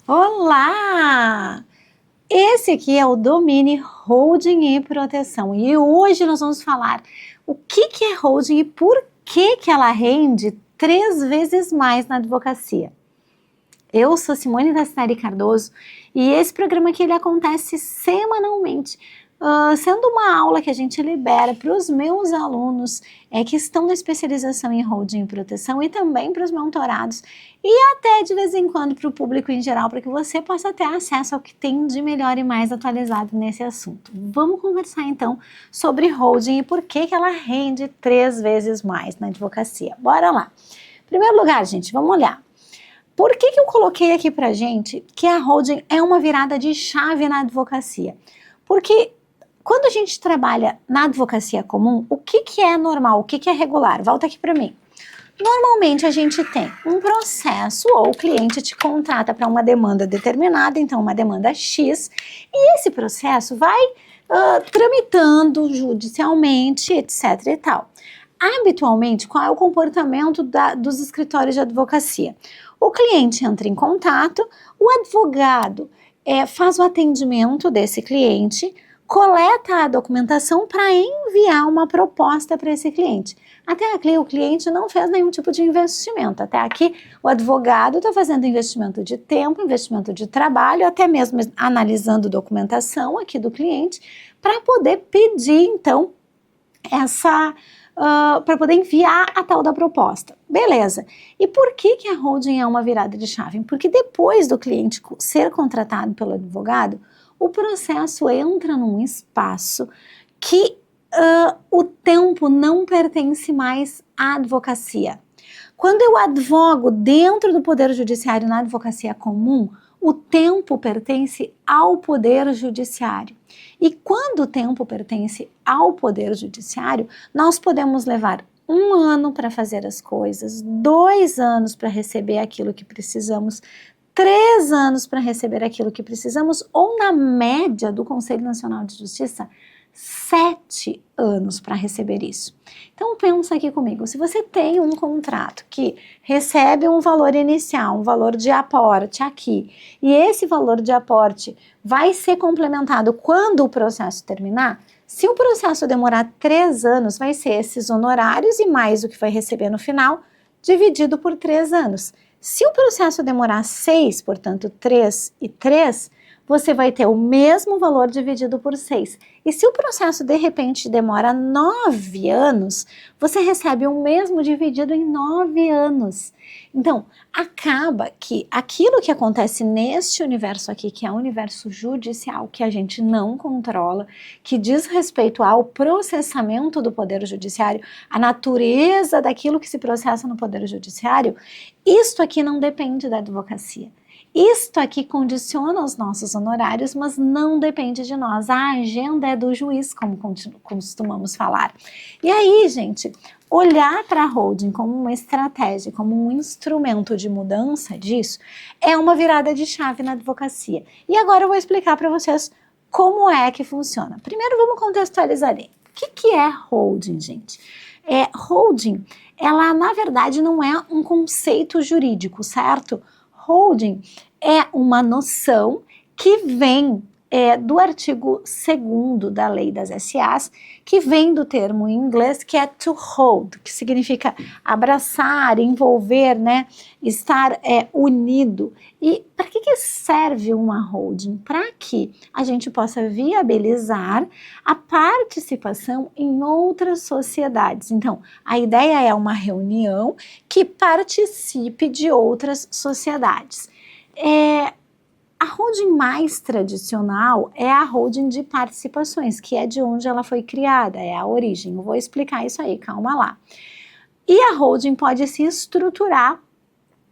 Olá! Esse aqui é o Domine Holding e Proteção e hoje nós vamos falar o que é holding e por que ela rende 3 vezes mais na advocacia. Eu sou Simone Tassinari Cardoso e esse programa aqui ele acontece semanalmente, sendo uma aula que a gente libera para os meus alunos que estão na especialização em holding e proteção e também para os mentorados e até de vez em quando para o público em geral, para que você possa ter acesso ao que tem de melhor e mais atualizado nesse assunto. Vamos conversar então sobre holding e por que ela rende 3 vezes mais na advocacia. Bora lá! Em primeiro lugar, gente, vamos olhar. Por que eu coloquei aqui pra gente que a holding é uma virada de chave na advocacia? Porque quando a gente trabalha na advocacia comum, o que é normal, o que é regular? Volta aqui para mim. Normalmente a gente tem um processo ou o cliente te contrata para uma demanda determinada, então uma demanda X, e esse processo vai tramitando judicialmente, etc e tal. Habitualmente, qual é o comportamento dos escritórios de advocacia? O cliente entra em contato, o advogado faz o atendimento desse cliente, coleta a documentação para enviar uma proposta para esse cliente. Até aqui o cliente não fez nenhum tipo de investimento. Até aqui o advogado está fazendo investimento de tempo, investimento de trabalho, até mesmo analisando documentação aqui do cliente para poder pedir então para poder enviar a tal da proposta. Beleza. E por que a holding é uma virada de chave? Porque depois do cliente ser contratado pelo advogado, o processo entra num espaço que o tempo não pertence mais à advocacia. Quando eu advogo dentro do Poder Judiciário na advocacia comum, o tempo pertence ao Poder Judiciário. E quando o tempo pertence ao Poder Judiciário, nós podemos levar 1 ano para fazer as coisas, 2 anos para receber aquilo que precisamos, 3 anos para receber aquilo que precisamos, ou na média do Conselho Nacional de Justiça, 7 anos para receber isso. Então pensa aqui comigo, se você tem um contrato que recebe um valor inicial, um valor de aporte aqui, e esse valor de aporte vai ser complementado quando o processo terminar, se o processo demorar 3 anos, vai ser esses honorários e mais o que vai receber no final, dividido por 3 anos. Se o processo demorar 6, portanto 3 e 3, você vai ter o mesmo valor dividido por 6. E se o processo de repente demora 9 anos, você recebe o mesmo dividido em 9 anos. Então, acaba que aquilo que acontece neste universo aqui, que é o universo judicial, que a gente não controla, que diz respeito ao processamento do Poder Judiciário, a natureza daquilo que se processa no Poder Judiciário, isto aqui não depende da advocacia. Isto aqui condiciona os nossos honorários, mas não depende de nós. A agenda é do juiz, como costumamos falar. E aí, gente, olhar para a holding como uma estratégia, como um instrumento de mudança disso, é uma virada de chave na advocacia. E agora eu vou explicar para vocês como é que funciona. Primeiro, vamos contextualizar ali. O que é holding, gente? Holding, ela na verdade não é um conceito jurídico, certo? Holding é uma noção que vem do artigo 2º da lei das SAs, que vem do termo em inglês que é to hold, que significa abraçar, envolver, né, estar unido. E para que serve uma holding? Para que a gente possa viabilizar a participação em outras sociedades. Então, a ideia é uma reunião que participe de outras sociedades. A holding mais tradicional é a holding de participações, que é de onde ela foi criada, é a origem. Eu vou explicar isso aí, calma lá. E a holding pode se estruturar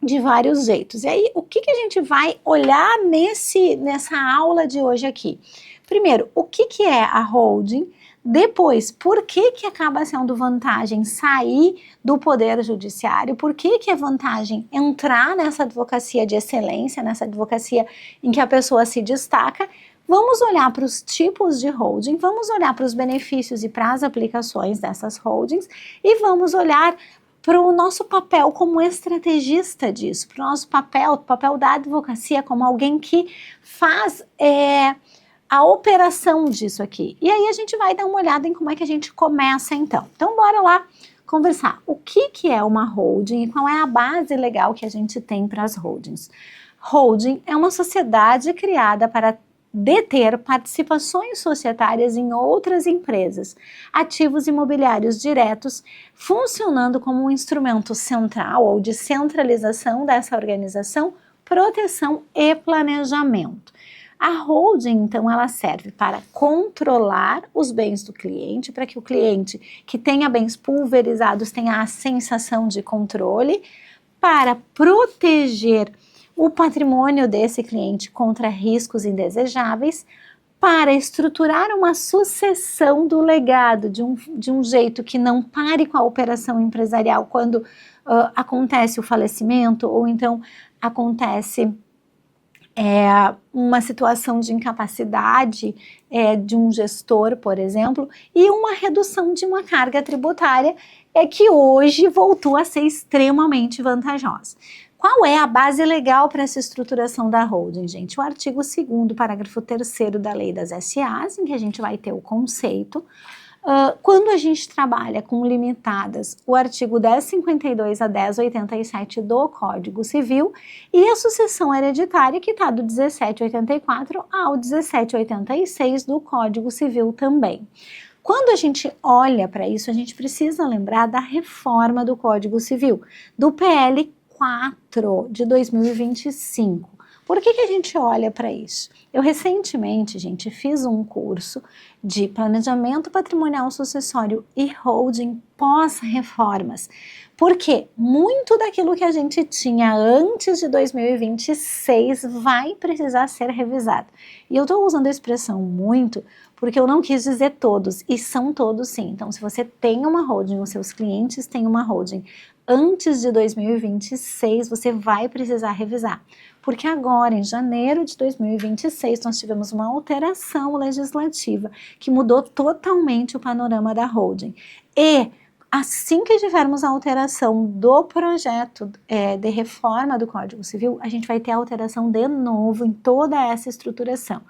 de vários jeitos. E aí, o que a gente vai olhar nessa aula de hoje aqui? Primeiro, o que é a holding? Depois, por que acaba sendo vantagem sair do Poder Judiciário? Por que é vantagem entrar nessa advocacia de excelência, nessa advocacia em que a pessoa se destaca? Vamos olhar para os tipos de holding, vamos olhar para os benefícios e para as aplicações dessas holdings e vamos olhar para o nosso papel como estrategista disso, para o nosso papel da advocacia como alguém que faz a operação disso aqui. E aí a gente vai dar uma olhada em como é que a gente começa então. Então bora lá conversar. O que é uma holding e qual é a base legal que a gente tem para as holdings? Holding é uma sociedade criada para deter participações societárias em outras empresas, ativos imobiliários diretos, funcionando como um instrumento central ou de centralização dessa organização, proteção e planejamento. A holding, então, ela serve para controlar os bens do cliente, para que o cliente que tenha bens pulverizados tenha a sensação de controle, para proteger o patrimônio desse cliente contra riscos indesejáveis, para estruturar uma sucessão do legado de um jeito que não pare com a operação empresarial quando acontece o falecimento ou então acontece uma situação de incapacidade de um gestor, por exemplo, e uma redução de uma carga tributária que hoje voltou a ser extremamente vantajosa. Qual é a base legal para essa estruturação da holding, gente? O artigo 2º, parágrafo 3º da Lei das SAs, em que a gente vai ter o conceito. Quando a gente trabalha com limitadas, o artigo 1052 a 1087 do Código Civil e a sucessão hereditária, que está do 1784 ao 1786 do Código Civil também. Quando a gente olha para isso, a gente precisa lembrar da reforma do Código Civil, do PL 4 de 2025. Por que a gente olha para isso? Eu recentemente, gente, fiz um curso de planejamento patrimonial sucessório e holding pós-reformas, porque muito daquilo que a gente tinha antes de 2026 vai precisar ser revisado. E eu estou usando a expressão muito porque eu não quis dizer todos, e são todos sim. Então, se você tem uma holding, os seus clientes têm uma holding antes de 2026, você vai precisar revisar. Porque agora, em janeiro de 2026, nós tivemos uma alteração legislativa que mudou totalmente o panorama da holding. E assim que tivermos a alteração do projeto de reforma do Código Civil, a gente vai ter a alteração de novo em toda essa estruturação.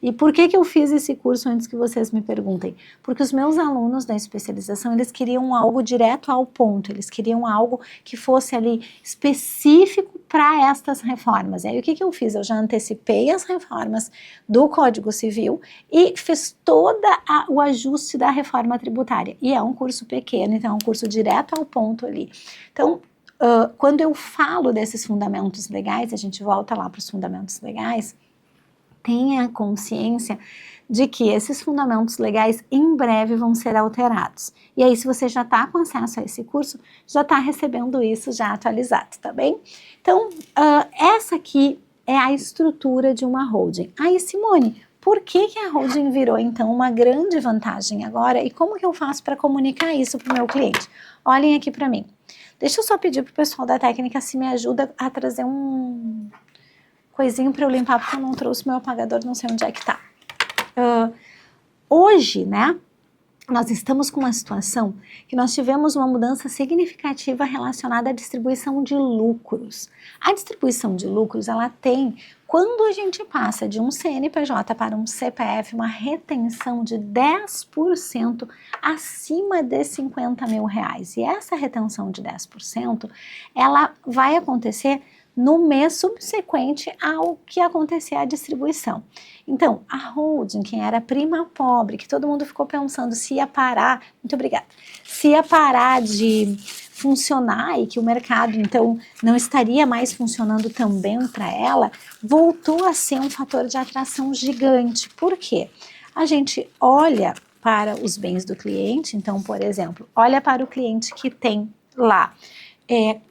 E por que eu fiz esse curso antes que vocês me perguntem? Porque os meus alunos da especialização, eles queriam algo direto ao ponto, eles queriam algo que fosse ali específico para estas reformas. E aí o que eu fiz? Eu já antecipei as reformas do Código Civil e fiz todo o ajuste da reforma tributária. E é um curso pequeno, então é um curso direto ao ponto ali. Então, quando eu falo desses fundamentos legais, a gente volta lá para os fundamentos legais, tenha consciência de que esses fundamentos legais em breve vão ser alterados. E aí, se você já está com acesso a esse curso, já está recebendo isso já atualizado, tá bem? Então, essa aqui é a estrutura de uma holding. Aí, Simone, por que a holding virou, então, uma grande vantagem agora? E como que eu faço para comunicar isso para o meu cliente? Olhem aqui para mim. Deixa eu só pedir para o pessoal da técnica se me ajuda a trazer um coisinho para eu limpar, porque eu não trouxe meu apagador, não sei onde é que tá. Hoje, né, nós estamos com uma situação que nós tivemos uma mudança significativa relacionada à distribuição de lucros. A distribuição de lucros, ela tem, quando a gente passa de um CNPJ para um CPF, uma retenção de 10% acima de 50 mil reais. E essa retenção de 10%, ela vai acontecer no mês subsequente ao que acontecer a distribuição. Então, a holding, quem era prima pobre, que todo mundo ficou pensando se ia parar, muito obrigada, se ia parar de funcionar e que o mercado, então, não estaria mais funcionando tão bem para ela, voltou a ser um fator de atração gigante. Por quê? A gente olha para os bens do cliente, então, por exemplo, olha para o cliente que tem lá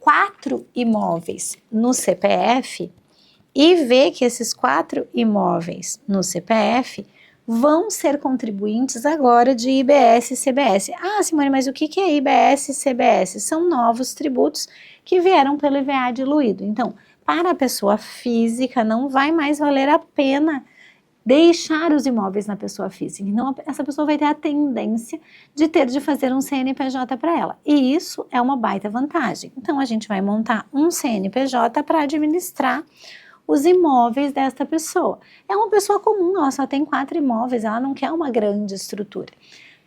4 imóveis no CPF e vê que esses 4 imóveis no CPF vão ser contribuintes agora de IBS e CBS. Ah, Simone, mas o que é IBS e CBS? São novos tributos que vieram pelo IVA diluído. Então, para a pessoa física não vai mais valer a pena deixar os imóveis na pessoa física. Então, essa pessoa vai ter a tendência de ter de fazer um CNPJ para ela. E isso é uma baita vantagem. Então, a gente vai montar um CNPJ para administrar os imóveis desta pessoa. É uma pessoa comum, ela só tem 4 imóveis, ela não quer uma grande estrutura.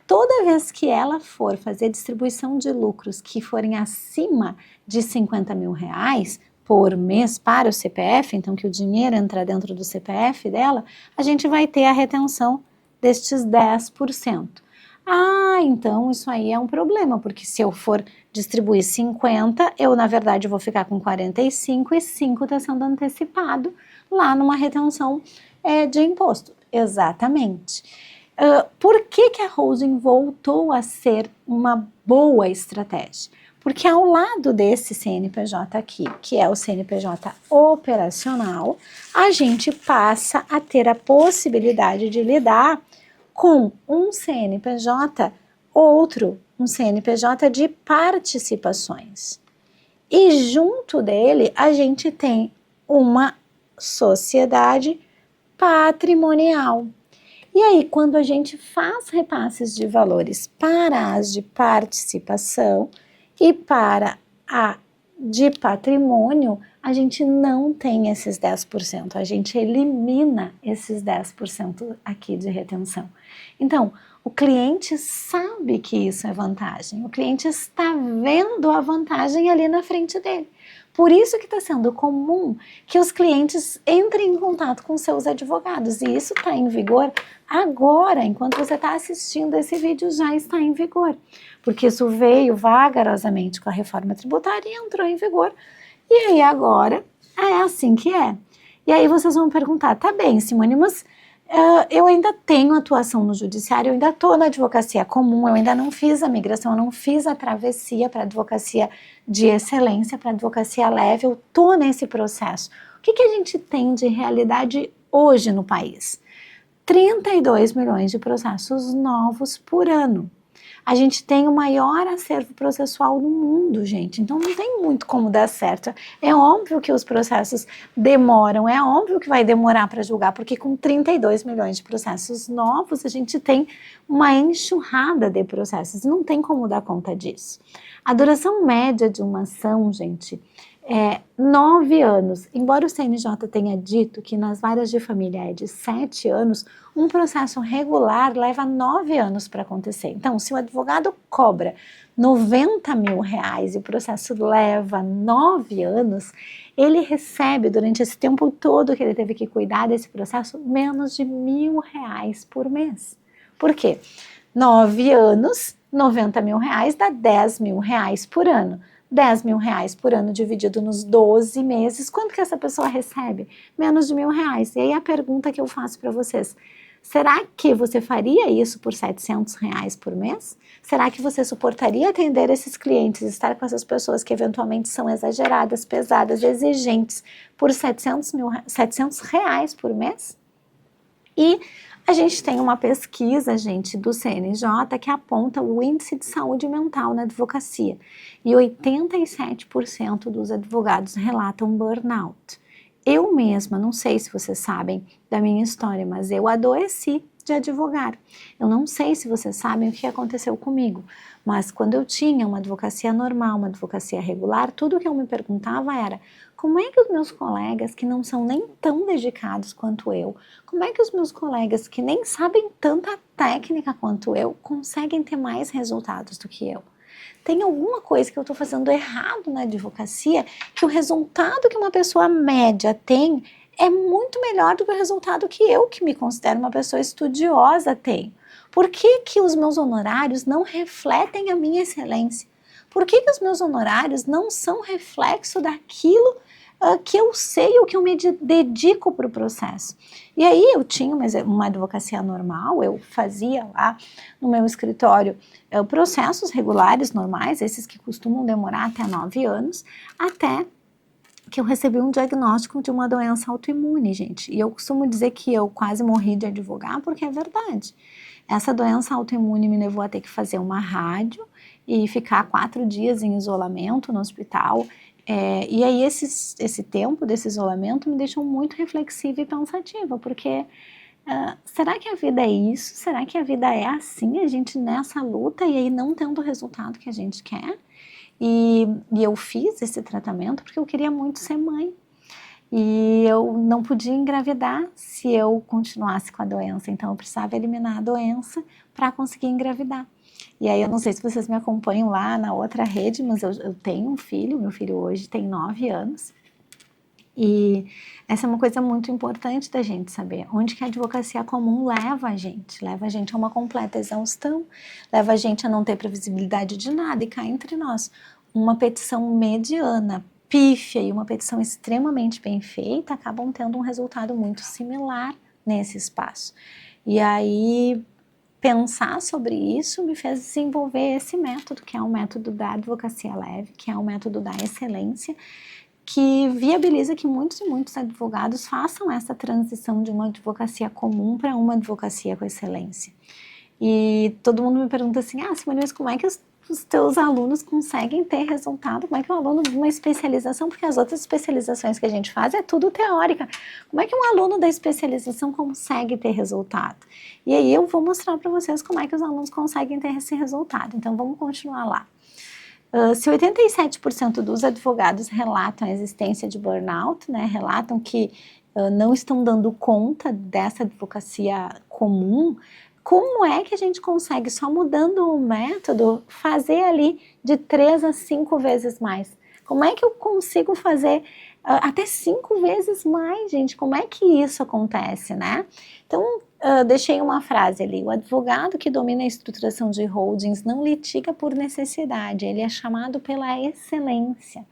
Toda vez que ela for fazer distribuição de lucros que forem acima de 50 mil reais por mês para o CPF, então que o dinheiro entra dentro do CPF dela, a gente vai ter a retenção destes 10%. Ah, então isso aí é um problema, porque se eu for distribuir 50, eu na verdade vou ficar com 45 e 5 está sendo antecipado lá numa retenção de imposto. Exatamente. Por que a holding voltou a ser uma boa estratégia? Porque ao lado desse CNPJ aqui, que é o CNPJ operacional, a gente passa a ter a possibilidade de lidar com um CNPJ, um CNPJ de participações. E junto dele, a gente tem uma sociedade patrimonial. E aí, quando a gente faz repasses de valores para as de participação e para a de patrimônio, a gente não tem esses 10%, a gente elimina esses 10% aqui de retenção. Então, o cliente sabe que isso é vantagem, o cliente está vendo a vantagem ali na frente dele. Por isso que está sendo comum que os clientes entrem em contato com seus advogados, e isso está em vigor agora, enquanto você está assistindo esse vídeo, já está em vigor, porque isso veio vagarosamente com a reforma tributária e entrou em vigor, e aí agora é assim que é. E aí vocês vão perguntar, tá bem, Simone, mas eu ainda tenho atuação no judiciário, eu ainda estou na advocacia comum, eu ainda não fiz a migração, eu não fiz a travessia para a advocacia de excelência, para a advocacia leve, eu estou nesse processo. O que a gente tem de realidade hoje no país? 32 milhões de processos novos por ano. A gente tem o maior acervo processual do mundo, gente, então não tem muito como dar certo. É óbvio que os processos demoram, é óbvio que vai demorar para julgar, porque com 32 milhões de processos novos, a gente tem uma enxurrada de processos, não tem como dar conta disso. A duração média de uma ação, gente, é 9 anos. Embora o CNJ tenha dito que nas varas de família é de 7 anos, um processo regular leva 9 anos para acontecer. Então, se o advogado cobra 90 mil reais e o processo leva 9 anos, ele recebe durante esse tempo todo que ele teve que cuidar desse processo menos de R$ 1.000 por mês. Por quê? 9 anos, 90 mil reais dá 10 mil reais por ano. 10 mil reais por ano dividido nos 12 meses, quanto que essa pessoa recebe? Menos de R$ 1.000. E aí a pergunta que eu faço para vocês, será que você faria isso por R$ 700 por mês? Será que você suportaria atender esses clientes, estar com essas pessoas que eventualmente são exageradas, pesadas, exigentes, por R$ 700 por mês? E a gente tem uma pesquisa, gente, do CNJ que aponta o índice de saúde mental na advocacia. E 87% dos advogados relatam burnout. Eu mesma, não sei se vocês sabem da minha história, mas eu adoeci de advogar. Eu não sei se vocês sabem o que aconteceu comigo, mas quando eu tinha uma advocacia normal, uma advocacia regular, tudo que eu me perguntava era: como é que os meus colegas que não são nem tão dedicados quanto eu, como é que os meus colegas que nem sabem tanta técnica quanto eu, conseguem ter mais resultados do que eu? Tem alguma coisa que eu estou fazendo errado na advocacia, que o resultado que uma pessoa média tem é muito melhor do que o resultado que eu, que me considero uma pessoa estudiosa, tenho? Por que que os meus honorários não refletem a minha excelência? Por que que os meus honorários não são reflexo daquilo que eu sei, o que eu me dedico para o processo? E aí eu tinha uma advocacia normal, eu fazia lá no meu escritório processos regulares normais, esses que costumam demorar até 9 anos, até que eu recebi um diagnóstico de uma doença autoimune, gente. E eu costumo dizer que eu quase morri de advogar, porque é verdade. Essa doença autoimune me levou a ter que fazer uma rádio e ficar 4 dias em isolamento no hospital. E aí esse tempo desse isolamento me deixou muito reflexiva e pensativa, porque será que a vida é isso? Será que a vida é assim? A gente nessa luta e aí não tendo o resultado que a gente quer? E eu fiz esse tratamento porque eu queria muito ser mãe. E eu não podia engravidar se eu continuasse com a doença, então eu precisava eliminar a doença para conseguir engravidar. E aí eu não sei se vocês me acompanham lá na outra rede, mas eu tenho um filho, meu filho hoje tem 9 anos. E essa é uma coisa muito importante da gente saber, onde que a advocacia comum leva a gente a uma completa exaustão, leva a gente a não ter previsibilidade de nada e cá entre nós, uma petição mediana, pífia e uma petição extremamente bem feita acabam tendo um resultado muito similar nesse espaço. E aí pensar sobre isso me fez desenvolver esse método, que é o método da advocacia leve, que é o método da excelência, que viabiliza que muitos e muitos advogados façam essa transição de uma advocacia comum para uma advocacia com excelência. E todo mundo me pergunta assim, Simone, mas como é que os teus alunos conseguem ter resultado? Como é que um aluno de uma especialização, porque as outras especializações que a gente faz é tudo teórica, como é que um aluno da especialização consegue ter resultado? E aí eu vou mostrar para vocês como é que os alunos conseguem ter esse resultado, então vamos continuar lá. Se 87% dos advogados relatam a existência de burnout, né, relatam que não estão dando conta dessa advocacia comum, como é que a gente consegue, só mudando o método, fazer ali de 3 a 5 vezes mais? Como é que eu consigo fazer até 5 vezes mais, gente? Como é que isso acontece, né? Então, deixei uma frase ali, o advogado que domina a estruturação de holdings não litiga por necessidade, ele é chamado pela excelência.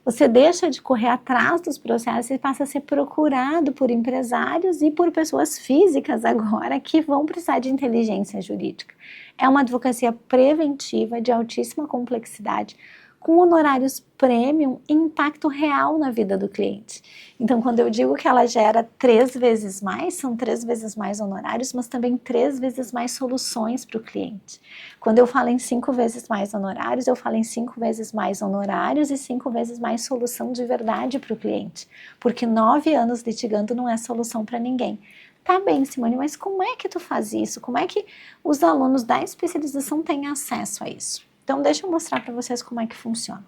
Você deixa de correr atrás dos processos e passa a ser procurado por empresários e por pessoas físicas agora que vão precisar de inteligência jurídica. É uma advocacia preventiva de altíssima complexidade, com honorários premium e impacto real na vida do cliente. Então, quando eu digo que ela gera 3 vezes mais, são 3 vezes mais honorários, mas também 3 vezes mais soluções para o cliente. Quando eu falo em 5 vezes mais honorários, eu falo em 5 vezes mais honorários e 5 vezes mais solução de verdade para o cliente. Porque 9 anos litigando não é solução para ninguém. Tá bem, Simone, mas como é que tu faz isso? Como é que os alunos da especialização têm acesso a isso? Então, deixa eu mostrar para vocês como é que funciona.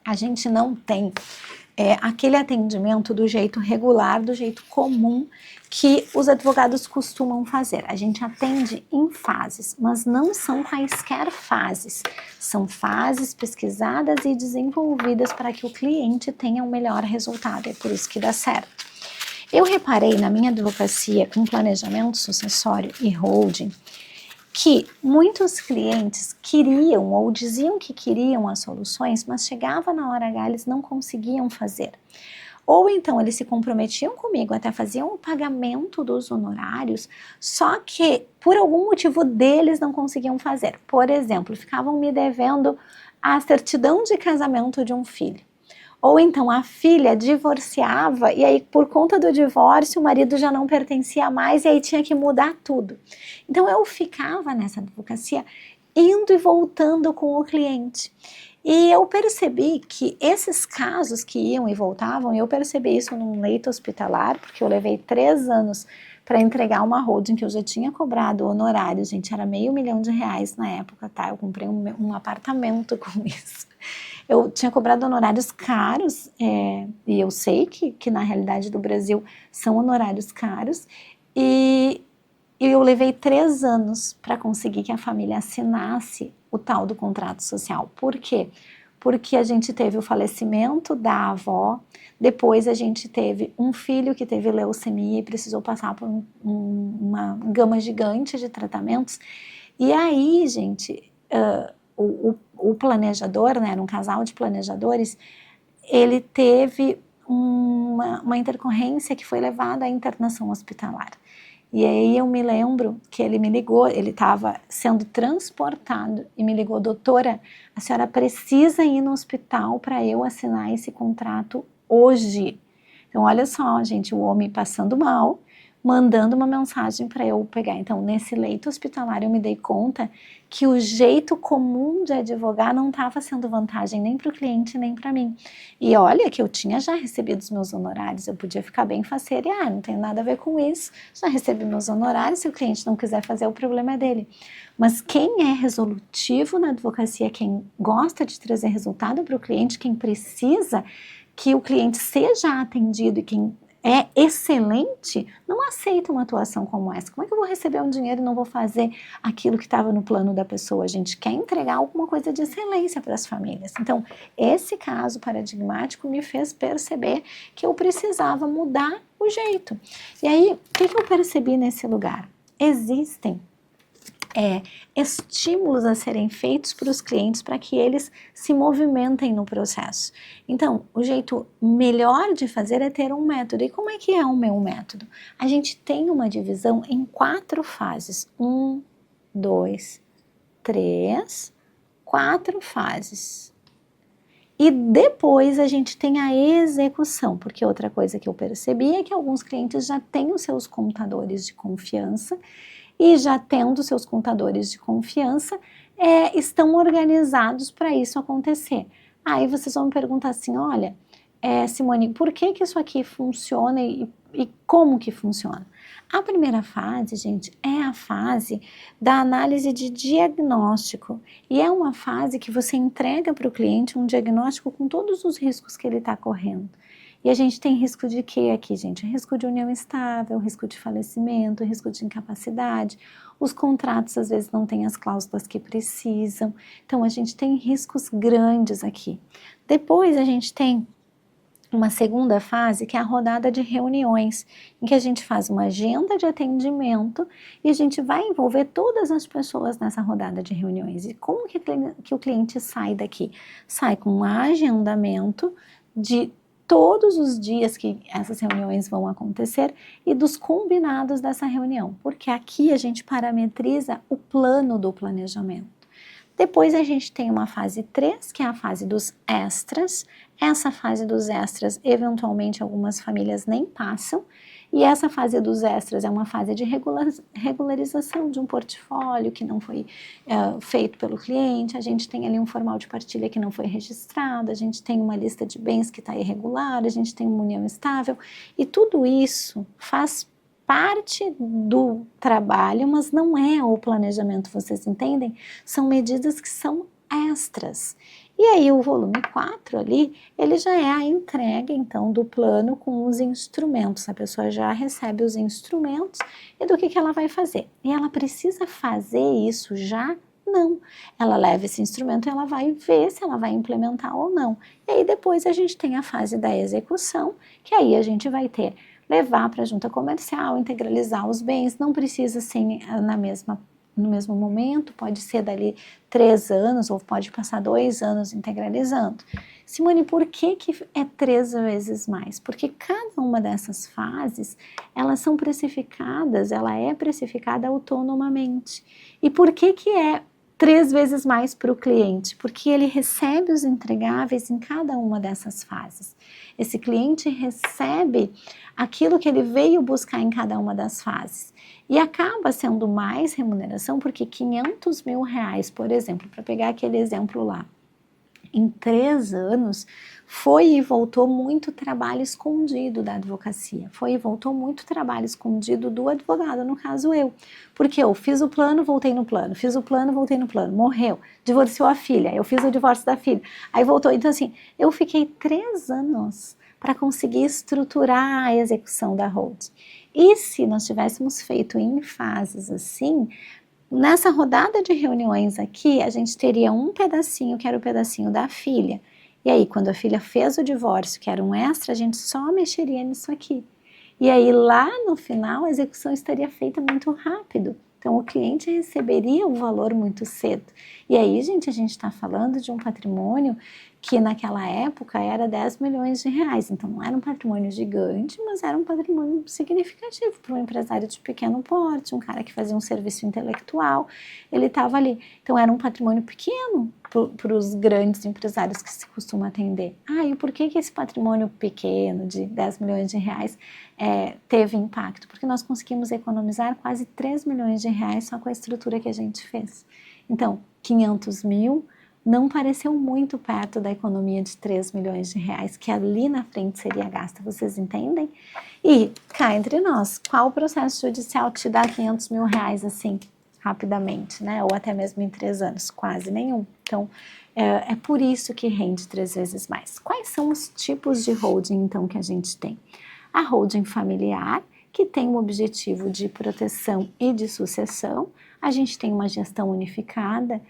A gente não tem aquele atendimento do jeito regular, do jeito comum que os advogados costumam fazer. A gente atende em fases, mas não são quaisquer fases. São fases pesquisadas e desenvolvidas para que o cliente tenha um melhor resultado. É por isso que dá certo. Eu reparei na minha advocacia com planejamento sucessório e holding que muitos clientes queriam ou diziam que queriam as soluções, mas chegava na hora H, eles não conseguiam fazer. Ou então eles se comprometiam comigo, até faziam o pagamento dos honorários, só que por algum motivo deles não conseguiam fazer. Por exemplo, ficavam me devendo a certidão de casamento de um filho. Ou então a filha divorciava e aí por conta do divórcio o marido já não pertencia mais e aí tinha que mudar tudo. Então eu ficava nessa advocacia indo e voltando com o cliente. E eu percebi que esses casos que iam e voltavam, eu percebi isso num leito hospitalar, porque eu levei 3 anos para entregar uma holding que eu já tinha cobrado honorários, gente, era R$500 mil na época, tá? Eu comprei um apartamento com isso. Eu tinha cobrado honorários caros, e eu sei que na realidade do Brasil são honorários caros, e eu levei 3 anos para conseguir que a família assinasse o tal do contrato social. Por quê? Porque a gente teve o falecimento da avó, depois a gente teve um filho que teve leucemia e precisou passar por uma gama gigante de tratamentos, e aí, gente, o planejador, né, era um casal de planejadores, ele teve uma intercorrência que foi levada à internação hospitalar. E aí eu me lembro que ele me ligou, ele estava sendo transportado e me ligou, doutora, a senhora precisa ir no hospital para eu assinar esse contrato hoje. Então olha só, gente, o homem passando mal, mandando uma mensagem para eu pegar. Então, nesse leito hospitalar, eu me dei conta que o jeito comum de advogar não estava sendo vantagem nem para o cliente, nem para mim. E olha que eu tinha já recebido os meus honorários, eu podia ficar bem faceira, não tem nada a ver com isso, já recebi meus honorários, se o cliente não quiser fazer, o problema é dele. Mas quem é resolutivo na advocacia, quem gosta de trazer resultado para o cliente, quem precisa que o cliente seja atendido e quem é excelente, não aceita uma atuação como essa. Como é que eu vou receber um dinheiro e não vou fazer aquilo que estava no plano da pessoa? A gente quer entregar alguma coisa de excelência para as famílias. Então, esse caso paradigmático me fez perceber que eu precisava mudar o jeito. E aí, o que eu percebi nesse lugar? Existem estímulos a serem feitos para os clientes para que eles se movimentem no processo. Então, o jeito melhor de fazer é ter um método. E como é que é o meu método? A gente tem uma divisão em 4 fases. 1, 2, 3, 4 fases. E depois a gente tem a execução, porque outra coisa que eu percebi é que alguns clientes já têm os seus contadores de confiança e já tendo seus contadores de confiança, estão organizados para isso acontecer. Aí vocês vão me perguntar assim, olha, Simone, por que isso aqui funciona e como que funciona? A primeira fase, gente, é a fase da análise de diagnóstico e é uma fase que você entrega para o cliente um diagnóstico com todos os riscos que ele está correndo. E a gente tem risco de quê aqui, gente? Risco de união estável, risco de falecimento, risco de incapacidade. Os contratos, às vezes, não têm as cláusulas que precisam. Então, a gente tem riscos grandes aqui. Depois, a gente tem uma segunda fase, que é a rodada de reuniões, em que a gente faz uma agenda de atendimento e a gente vai envolver todas as pessoas nessa rodada de reuniões. E como que o cliente sai daqui? Sai com um agendamento de todos os dias que essas reuniões vão acontecer e dos combinados dessa reunião, porque aqui a gente parametriza o plano do planejamento. Depois a gente tem uma fase 3, que é a fase dos extras. Essa fase dos extras, eventualmente, algumas famílias nem passam. E essa fase dos extras é uma fase de regularização de um portfólio que não foi feito pelo cliente. A gente tem ali um formal de partilha que não foi registrado. A gente tem uma lista de bens que está irregular. A gente tem uma união estável. E tudo isso faz parte do trabalho, mas não é o planejamento, vocês entendem? São medidas que são extras. E aí o volume 4 ali, ele já é a entrega então do plano com os instrumentos. A pessoa já recebe os instrumentos e do que ela vai fazer. E ela precisa fazer isso já? Não. Ela leva esse instrumento e ela vai ver se ela vai implementar ou não. E aí depois a gente tem a fase da execução, que aí a gente vai ter levar para a junta comercial, integralizar os bens, não precisa ser no mesmo momento, pode ser dali 3 anos ou pode passar 2 anos integralizando. Simone, por que é 3 vezes mais? Porque cada uma dessas fases, elas são precificadas, ela é precificada autonomamente. E por que é 3 vezes mais para o cliente? Porque ele recebe os entregáveis em cada uma dessas fases. Esse cliente recebe aquilo que ele veio buscar em cada uma das fases. E acaba sendo mais remuneração, porque R$500 mil, por exemplo, para pegar aquele exemplo lá, em 3 anos, foi e voltou muito trabalho escondido da advocacia, foi e voltou muito trabalho escondido do advogado, no caso eu, porque eu fiz o plano, voltei no plano, fiz o plano, voltei no plano, morreu, divorciou a filha, eu fiz o divórcio da filha, aí voltou, então assim, eu fiquei 3 anos para conseguir estruturar a execução da holding. E se nós tivéssemos feito em fases assim, nessa rodada de reuniões aqui, a gente teria um pedacinho, que era o pedacinho da filha. E aí, quando a filha fez o divórcio, que era um extra, a gente só mexeria nisso aqui. E aí, lá no final, a execução estaria feita muito rápido. Então, o cliente receberia o valor muito cedo. E aí, gente, a gente está falando de um patrimônio que naquela época era 10 milhões de reais. Então não era um patrimônio gigante, mas era um patrimônio significativo para um empresário de pequeno porte, um cara que fazia um serviço intelectual, ele estava ali. Então era um patrimônio pequeno para os grandes empresários que se costuma atender. E por que esse patrimônio pequeno de 10 milhões de reais teve impacto? Porque nós conseguimos economizar quase 3 milhões de reais só com a estrutura que a gente fez. Então, 500 mil não pareceu muito perto da economia de 3 milhões de reais, que ali na frente seria gasta, vocês entendem? E, cá entre nós, qual processo judicial te dá 500 mil reais assim, rapidamente, né? Ou até mesmo em 3 anos? Quase nenhum. Então, é por isso que rende 3 vezes mais. Quais são os tipos de holding, então, que a gente tem? A holding familiar, que tem o objetivo de proteção e de sucessão. A gente tem uma gestão unificada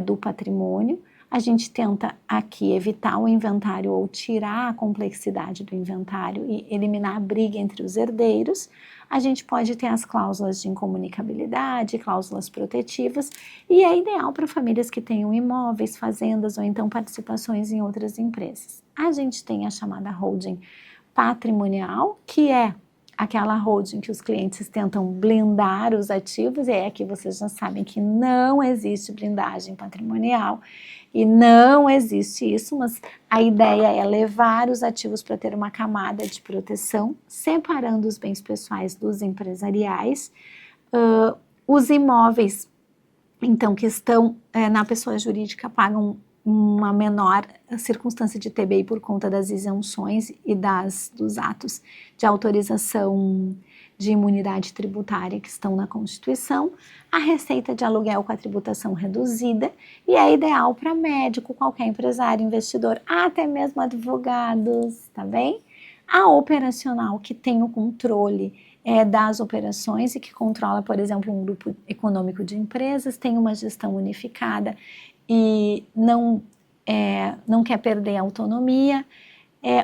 do patrimônio. A gente tenta aqui evitar o inventário ou tirar a complexidade do inventário e eliminar a briga entre os herdeiros. A gente pode ter as cláusulas de incomunicabilidade, cláusulas protetivas, e é ideal para famílias que tenham imóveis, fazendas ou então participações em outras empresas. A gente tem a chamada holding patrimonial, que é aquela holding que os clientes tentam blindar os ativos, e aqui vocês já sabem que não existe blindagem patrimonial e não existe isso, mas a ideia é levar os ativos para ter uma camada de proteção, separando os bens pessoais dos empresariais. Os imóveis, então, que estão na pessoa jurídica pagam uma menor circunstância de TBI por conta das isenções e dos atos de autorização de imunidade tributária que estão na Constituição, a receita de aluguel com a tributação reduzida, e é ideal para médico, qualquer empresário, investidor, até mesmo advogados, tá bem? A operacional, que tem o controle das operações e que controla, por exemplo, um grupo econômico de empresas, tem uma gestão unificada e não quer perder a autonomia,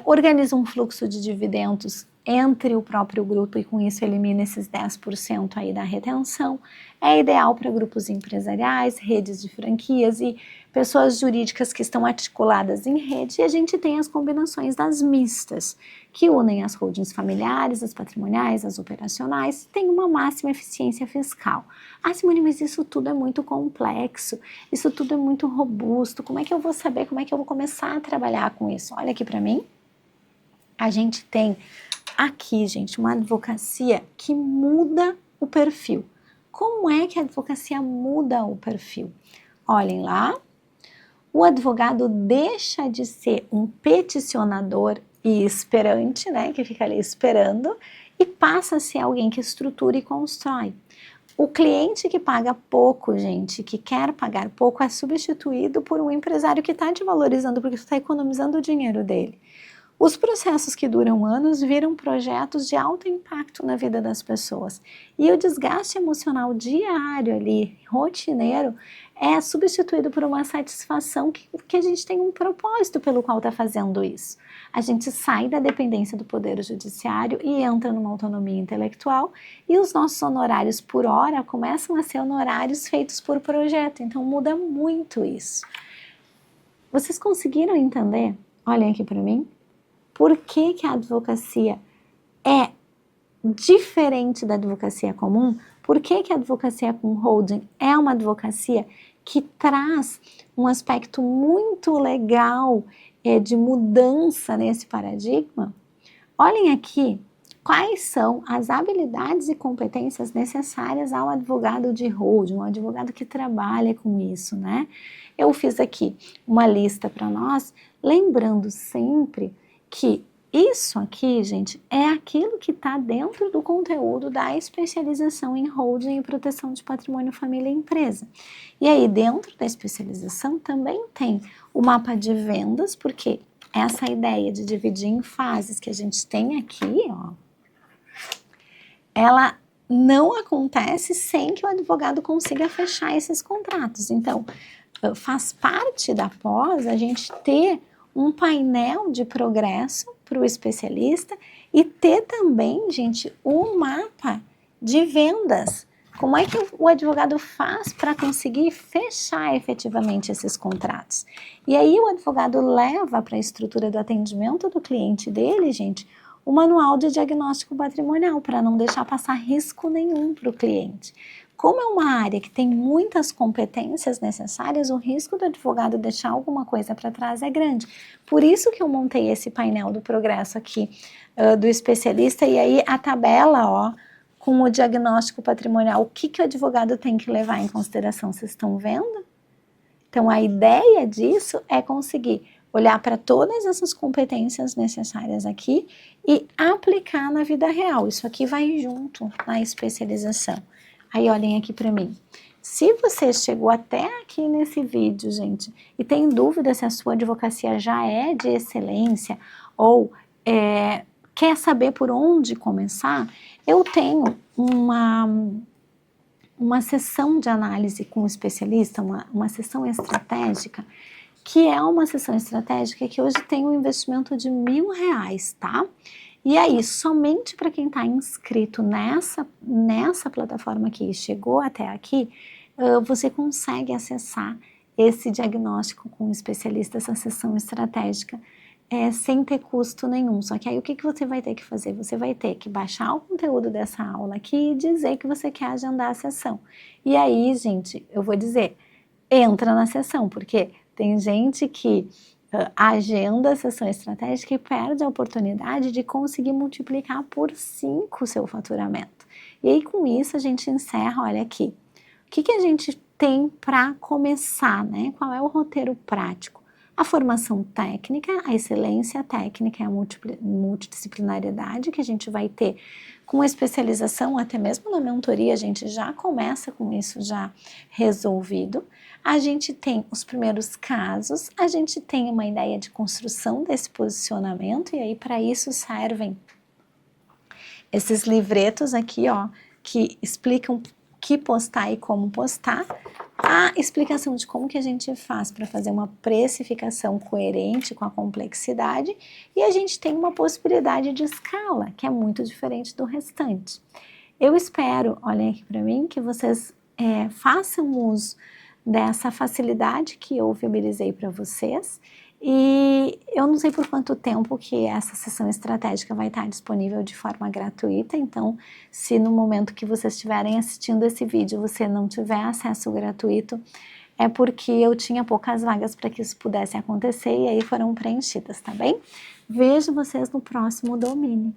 organiza um fluxo de dividendos entre o próprio grupo e com isso elimina esses 10% aí da retenção. É ideal para grupos empresariais, redes de franquias e pessoas jurídicas que estão articuladas em rede, e a gente tem as combinações das mistas, que unem as holdings familiares, as patrimoniais, as operacionais, tem uma máxima eficiência fiscal. Simone, mas isso tudo é muito complexo, isso tudo é muito robusto, como é que eu vou saber, como é que eu vou começar a trabalhar com isso? Olha aqui para mim, a gente tem aqui, gente, uma advocacia que muda o perfil. Como é que a advocacia muda o perfil? Olhem lá, o advogado deixa de ser um peticionador e esperante, né, que fica ali esperando, e passa a ser alguém que estrutura e constrói. O cliente que paga pouco, gente, que quer pagar pouco, é substituído por um empresário que está te valorizando porque está economizando o dinheiro dele. Os processos que duram anos viram projetos de alto impacto na vida das pessoas. E o desgaste emocional diário ali, rotineiro, é substituído por uma satisfação que a gente tem um propósito pelo qual está fazendo isso. A gente sai da dependência do poder judiciário e entra numa autonomia intelectual, e os nossos honorários por hora começam a ser honorários feitos por projeto. Então muda muito isso. Vocês conseguiram entender? Olhem aqui para mim. Por que a advocacia é diferente da advocacia comum? Por que a advocacia com holding é uma advocacia que traz um aspecto muito legal de mudança nesse paradigma? Olhem aqui quais são as habilidades e competências necessárias ao advogado de holding, um advogado que trabalha com isso, né? Eu fiz aqui uma lista para nós, lembrando sempre que isso aqui, gente, é aquilo que está dentro do conteúdo da especialização em holding e proteção de patrimônio, família e empresa. E aí, dentro da especialização, também tem o mapa de vendas, porque essa ideia de dividir em fases que a gente tem aqui, ó, ela não acontece sem que o advogado consiga fechar esses contratos. Então, faz parte da pós a gente ter um painel de progresso para o especialista e ter também, gente, um mapa de vendas Como é que o advogado faz para conseguir fechar efetivamente esses contratos? E aí o advogado leva para a estrutura do atendimento do cliente dele, gente, o manual de diagnóstico patrimonial, para não deixar passar risco nenhum para o cliente. Como é uma área que tem muitas competências necessárias, o risco do advogado deixar alguma coisa para trás é grande. Por isso que eu montei esse painel do progresso aqui, do especialista, e aí a tabela, ó, com o diagnóstico patrimonial, o que o advogado tem que levar em consideração, vocês estão vendo? Então, a ideia disso é conseguir olhar para todas essas competências necessárias aqui e aplicar na vida real. Isso aqui vai junto na especialização. Aí, olhem aqui para mim. Se você chegou até aqui nesse vídeo, gente, e tem dúvida se a sua advocacia já é de excelência ou quer saber por onde começar, eu tenho uma sessão de análise com o especialista, uma sessão estratégica, que é uma sessão estratégica que hoje tem um investimento de R$1.000, tá? E aí, somente para quem está inscrito nessa plataforma aqui, chegou até aqui, você consegue acessar esse diagnóstico com o especialista, essa sessão estratégica, sem ter custo nenhum. Só que aí o que você vai ter que fazer? Você vai ter que baixar o conteúdo dessa aula aqui e dizer que você quer agendar a sessão. E aí, gente, eu vou dizer, entra na sessão, porque tem gente que agenda a sessão estratégica e perde a oportunidade de conseguir multiplicar por 5 o seu faturamento. E aí, com isso, a gente encerra, olha aqui. O que a gente tem para começar, né? Qual é o roteiro prático? A formação técnica, a excelência técnica e a multidisciplinariedade que a gente vai ter com especialização, até mesmo na mentoria, a gente já começa com isso já resolvido. A gente tem os primeiros casos, a gente tem uma ideia de construção desse posicionamento, e aí para isso servem esses livretos aqui, ó, que explicam o que postar e como postar, a explicação de como que a gente faz para fazer uma precificação coerente com a complexidade, e a gente tem uma possibilidade de escala, que é muito diferente do restante. Eu espero, olhem aqui para mim, que vocês façam uso dessa facilidade que eu viabilizei para vocês, e eu não sei por quanto tempo que essa sessão estratégica vai estar disponível de forma gratuita, então se no momento que vocês estiverem assistindo esse vídeo você não tiver acesso gratuito, é porque eu tinha poucas vagas para que isso pudesse acontecer e aí foram preenchidas, tá bem? Vejo vocês no próximo domínio.